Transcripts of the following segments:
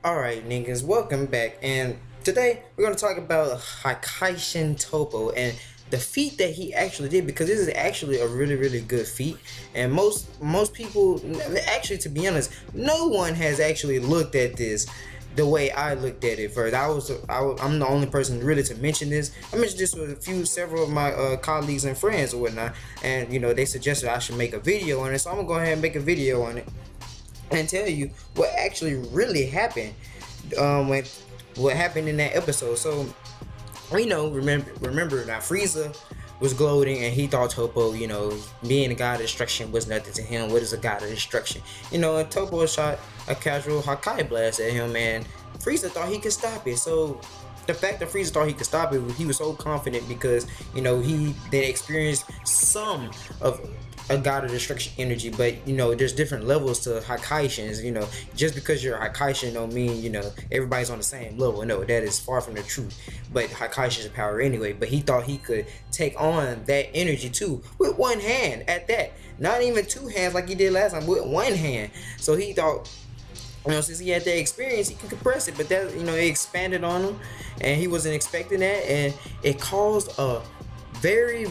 Alright niggas, welcome back, and today we're going to talk about Hikaishin Toppo and the feat that he actually did, because this is actually a really good feat. And most people, actually, to be honest, no one has actually looked at this the way I looked at it first. I'm the only person really to mention this. I mentioned this with several of my colleagues and friends or whatnot, and they suggested I should make a video on it, so I'm gonna go ahead and make a video on it and tell you what actually really happened, when what happened in that episode. So remember now, Frieza was gloating and he thought Toppo, being a god of destruction was nothing to him. What is a god of destruction? And Toppo shot a casual Hakai blast at him, and Frieza thought he could stop it. So the fact that Frieza thought he could stop it, he was so confident because they experienced some of a god of destruction energy. But there's different levels to Hikaishins. Just because you're a Hikaishin don't mean everybody's on the same level. No, that is far from the truth. But Hikaishin's power anyway. But he thought he could take on that energy too with one hand at that. Not even two hands like he did last time, with one hand. So he thought, since he had that experience, he could compress it. But that, it expanded on him, and he wasn't expecting that, and it caused a very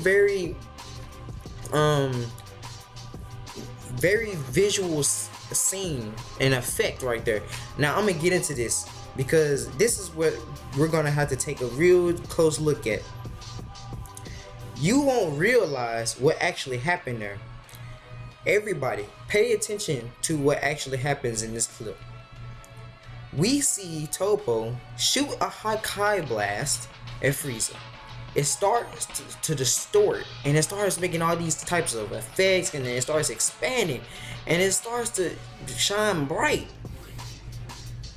visual scene and effect right there. Now I'm gonna get into this because this is what we're gonna have to take a real close look at. You won't realize what actually happened there. Everybody pay attention to what actually happens in this clip. We see Toppo shoot a Hakai blast at Frieza. It starts to distort, and it starts making all these types of effects, and then it starts expanding, and it starts to shine bright.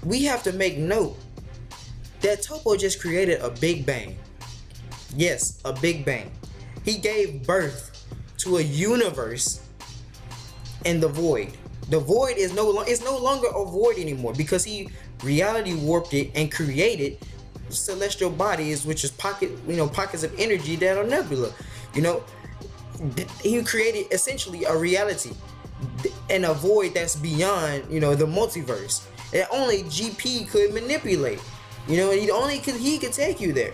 We have to make note that Toppo just created a Big Bang. Yes, a Big Bang. He gave birth to a universe in the void. The void is no longer a void anymore, because he reality warped it and created celestial bodies, which is pockets of energy that are nebula. He created essentially a reality and a void that's beyond the multiverse that only GP could manipulate. He could take you there.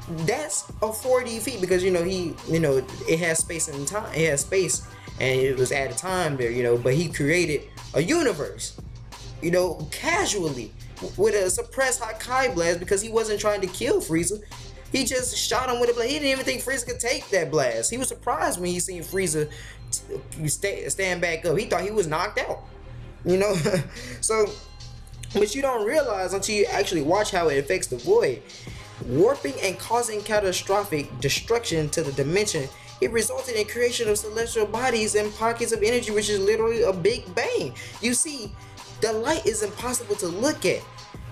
That's a 4D feat, because it has space and time. It has space, and it was at a time there, but he created a universe, casually, with a suppressed Hakai blast, because he wasn't trying to kill Frieza. He just shot him with a blast. He didn't even think Frieza could take that blast. He was surprised when he seen Frieza stand back up. He thought he was knocked out. So, but you don't realize until you actually watch how it affects the void. Warping and causing catastrophic destruction to the dimension, it resulted in creation of celestial bodies and pockets of energy, which is literally a Big Bang. You see, the light is impossible to look at.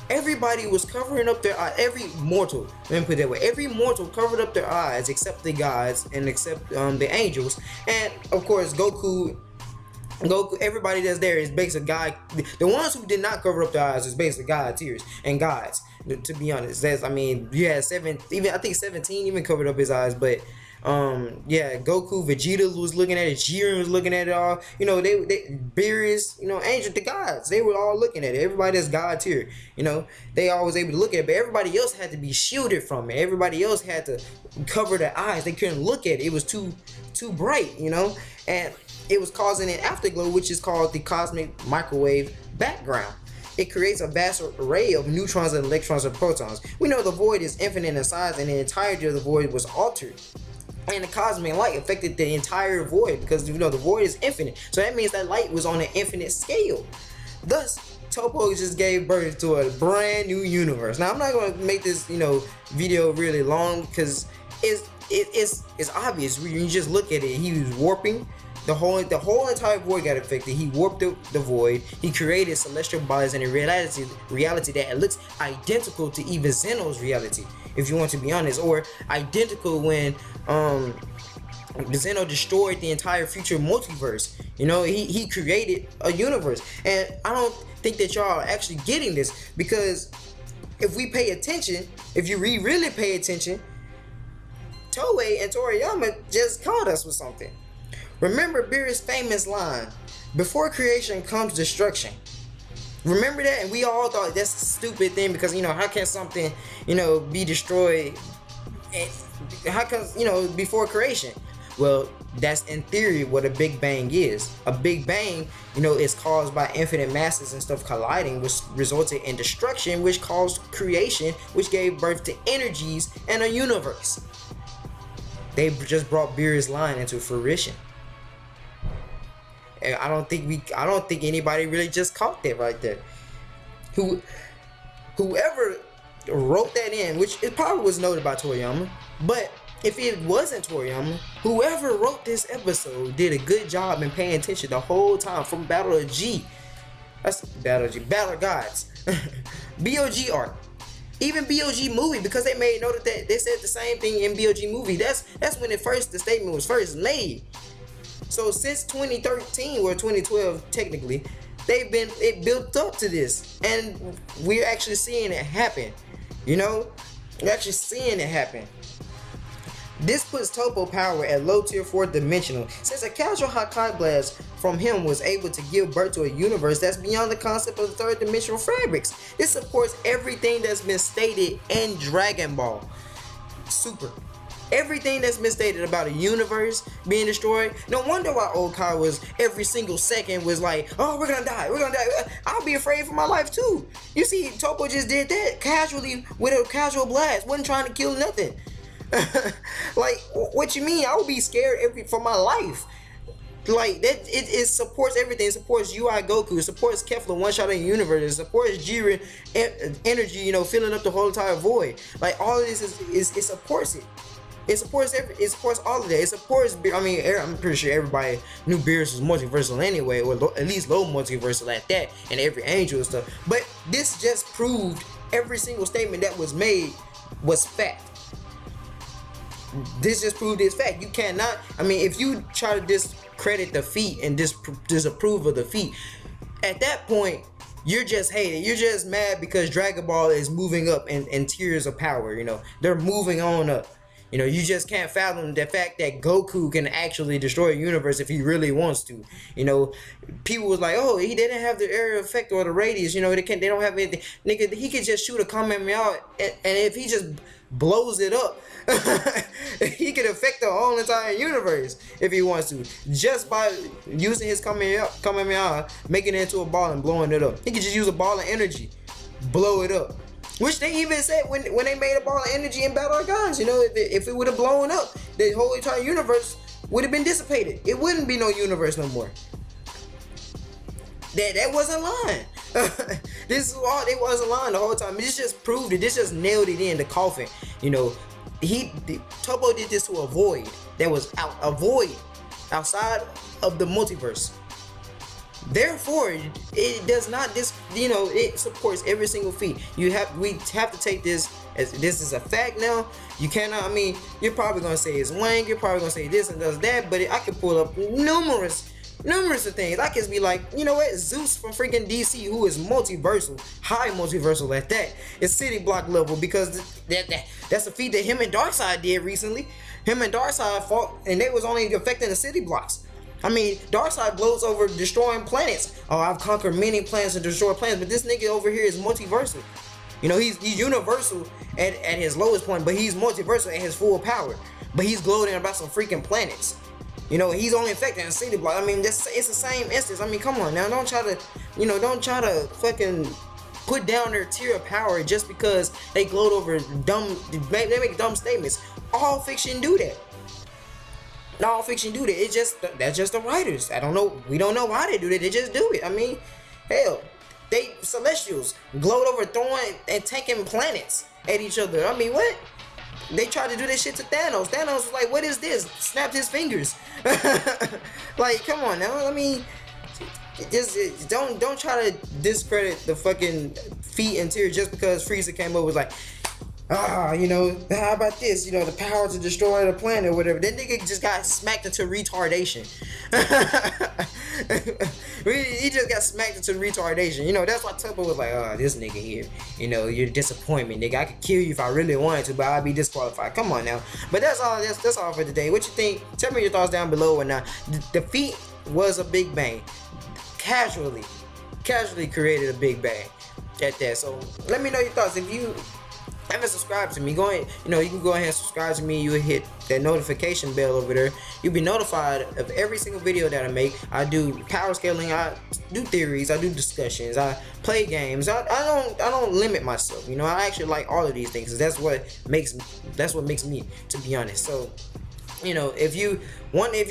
Everybody was covering up their eyes. Every mortal, let me put it that way, every mortal covered up their eyes except the gods and except the angels. And of course Goku, everybody that's there is basically God. The ones who did not cover up their eyes is basically God tiers and gods. To be honest, you had 17 even covered up his eyes, but Goku, Vegeta was looking at it, Jiren was looking at it all. They Beerus, Angel, the gods, they were all looking at it. Everybody that's God tier, they all was able to look at it, but everybody else had to be shielded from it. Everybody else had to cover their eyes. They couldn't look at it. It was too bright, and it was causing an afterglow, which is called the cosmic microwave background. It creates a vast array of neutrons and electrons and protons. We know the void is infinite in size, and the entirety of the void was altered. And the cosmic light affected the entire void, because the void is infinite. So that means that light was on an infinite scale. Thus, Toppo just gave birth to a brand new universe. Now I'm not going to make this video really long, because it's obvious when you just look at it. He was warping. The whole entire void got affected. He warped the void. He created celestial bodies in a reality that looks identical to even Zeno's reality, if you want to be honest, or identical when Zeno destroyed the entire future multiverse. He created a universe, and I don't think that y'all are actually getting this, because if we pay attention, if you really pay attention, Toei and Toriyama just caught us with something. Remember Beerus' famous line, "Before creation comes destruction." Remember that? And we all thought that's a stupid thing because, how can something, be destroyed? And how come, before creation? Well, that's in theory what a Big Bang is. A Big Bang, is caused by infinite masses and stuff colliding, which resulted in destruction, which caused creation, which gave birth to energies and a universe. They just brought Beer's line into fruition. And I don't think anybody really just caught that right there. Whoever wrote that in, which it probably was noted by Toriyama, but if it wasn't Toriyama, whoever wrote this episode did a good job in paying attention the whole time from Battle of G. That's Battle of G, Battle of Gods. BOG art. Even BOG movie, because they made note of that, they said the same thing in BOG movie. That's when the statement was first made. So since 2013 or 2012 technically, it built up to this, and we're actually seeing it happen. We're actually seeing it happen. This puts Toppo power at low tier 4th dimensional, since a casual Hakai blast from him was able to give birth to a universe that's beyond the concept of the 3rd dimensional fabrics. This supports everything that's been stated in Dragon Ball Super. Everything that's been stated about a universe being destroyed. No wonder why old Kai was every single second was like, oh, we're gonna die. I'll be afraid for my life too. You see, Toppo just did that casually with a casual blast. Wasn't trying to kill nothing. Like, what you mean? I would be scared for my life. Like that, it supports everything. It supports UI Goku. It supports Kefla one shot in the universe. It supports Jiren energy. Filling up the whole entire void. Like all of this it supports it. It supports all of that. It supports. I'm pretty sure everybody knew Beerus was multiversal anyway, or at least low multiversal at that, and every angel and stuff. But this just proved every single statement that was made was fact. This just proved it's fact. You cannot. If you try to discredit the feat and disapprove of the feat, at that point you're just hating. You're just mad because Dragon Ball is moving up in tiers of power. They're moving on up. You just can't fathom the fact that Goku can actually destroy a universe if he really wants to. People was like, oh, he didn't have the area effect or the radius. They don't have anything. Nigga, he could just shoot a Kamehameha, and if he just blows it up, he could affect the whole entire universe if he wants to, just by using his Kamehameha, making it into a ball and blowing it up. He could just use a ball of energy, blow it up. Which they even said when they made a ball of energy in Battle of Gods, if it would have blown up, the whole entire universe would have been dissipated. It wouldn't be no universe no more. That wasn't lying. This is all, they wasn't lying the whole time. This just proved it. This just nailed it in the coffin. Toppo did this to a void that was outside of the multiverse. Therefore, it does not it supports every single feat. We have to take this as this is a fact now. You cannot. You're probably gonna say it's wank. You're probably gonna say this and does that. But I can pull up numerous of things. I can be like, you know what? Zeus from freaking DC, who is multiversal, high multiversal at that, is city block level because that's a feat that him and Darkseid did recently. Him and Darkseid fought, and they was only affecting the city blocks. Darkseid blows over destroying planets. Oh, I've conquered many planets and destroyed planets, but this nigga over here is multiversal. He's universal at his lowest point, but he's multiversal at his full power. But he's gloating about some freaking planets. He's only affecting a city block. It's the same instance. Come on now, don't try to fucking put down their tier of power just because they gloat over they make dumb statements. All fiction do that. All fiction do that. That's just the writers. I don't know. We don't know why they do that. They just do it. Hell, they Celestials gloat over throwing and taking planets at each other. What? They tried to do this shit to Thanos. Thanos was like, "What is this?" Snapped his fingers. Like, come on now. Just don't try to discredit the fucking feat and tier just because Frieza came up was like, how about this? The power to destroy the planet or whatever. That nigga just got smacked into retardation. He just got smacked into retardation. That's why Toppo was like, this nigga here. You're a disappointment, nigga. I could kill you if I really wanted to, but I'd be disqualified. Come on now. But that's all for today. What you think? Tell me your thoughts down below or not. The feat was a Big Bang. casually created a Big Bang at that. So let me know your thoughts. If you haven't subscribed to me, go ahead, you can go ahead and subscribe to me. You'll hit that notification bell over there. You'll be notified of every single video that I make. I do power scaling, I do theories, I do discussions, I play games. I don't limit myself. I actually like all of these things, 'cause that's what makes me, to be honest. So if you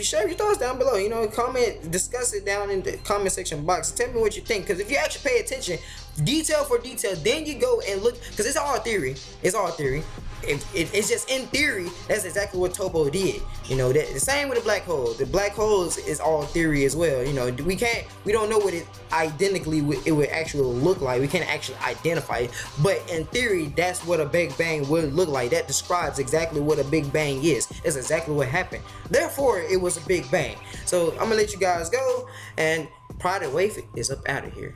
share your thoughts down below, comment, discuss it down in the comment section box. Tell me what you think, because if you actually pay attention, detail for detail, then you go and look, because it's all theory. It's just in theory. That's exactly what Toppo did. The same with the black hole. The black holes is all theory as well. We don't know what it identically would actually look like. We can't actually identify it, but in theory, that's what a Big Bang would look like. That describes exactly what a Big Bang is. That's exactly what happened. Therefore, it was a Big Bang. So I'm gonna let you guys go, and Pride and Wave is up out of here.